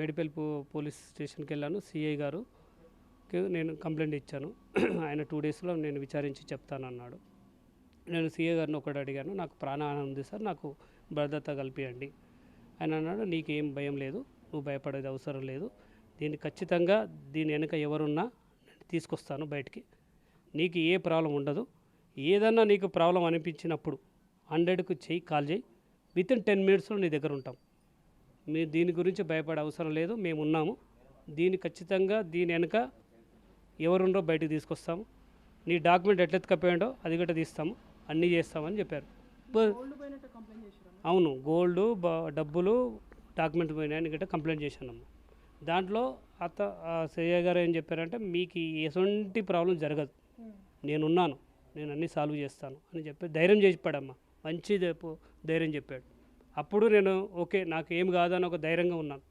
Medipalli police స్టేషన్కి వెళ్ళాను. CI గారుకి నేను కంప్లైంట్ ఇచ్చాను. ఆయన 2 డేస్లో నేను విచారించి చెప్తానన్నాడు. నేను సిఐ గారిని ఒకటి అడిగాను, నాకు ప్రాణహాని ఉంది సార్, నాకు భద్రత కల్పియండి. ఆయన అన్నాడు, నీకేం భయం లేదు, నువ్వు భయపడేది అవసరం లేదు, దీన్ని ఖచ్చితంగా దీని వెనుక ఎవరున్నా నేను తీసుకొస్తాను బయటికి, నీకు ఏ ప్రాబ్లం ఉండదు, ఏదన్నా నీకు ప్రాబ్లం అనిపించినప్పుడు 100కు కాల్ చేయి, వితిన్ 10 మినిట్స్లో నీ దగ్గర ఉంటాం, మీరు దీని గురించి భయపడే అవసరం లేదు, మేము ఉన్నాము, దీన్ని ఖచ్చితంగా దీని వెనుక ఎవరుండో బయటకు తీసుకొస్తాము, నీ డాక్యుమెంట్ ఎట్లా ఎత్తుకపోయాడో అది గట్రా తీస్తాము, అన్నీ చేస్తామని చెప్పారు. అవును, గోల్డ్ డబ్బులు డాక్యుమెంట్ పోయినాయని గట్రా కంప్లైంట్ చేశానమ్మ. దాంట్లో సిఐ గారు ఏం చెప్పారంటే, మీకు ఎటువంటి ప్రాబ్లం జరగదు, నేనున్నాను, నేను అన్నీ సాల్వ్ చేస్తాను అని చెప్పి ధైర్యం చెప్పాడమ్మా. మంచి ధైర్యం చెప్పాడు. అప్పుడు నేను ఓకే, నాకు ఏం కాదని ఒక ధైర్యంగా ఉన్నాను.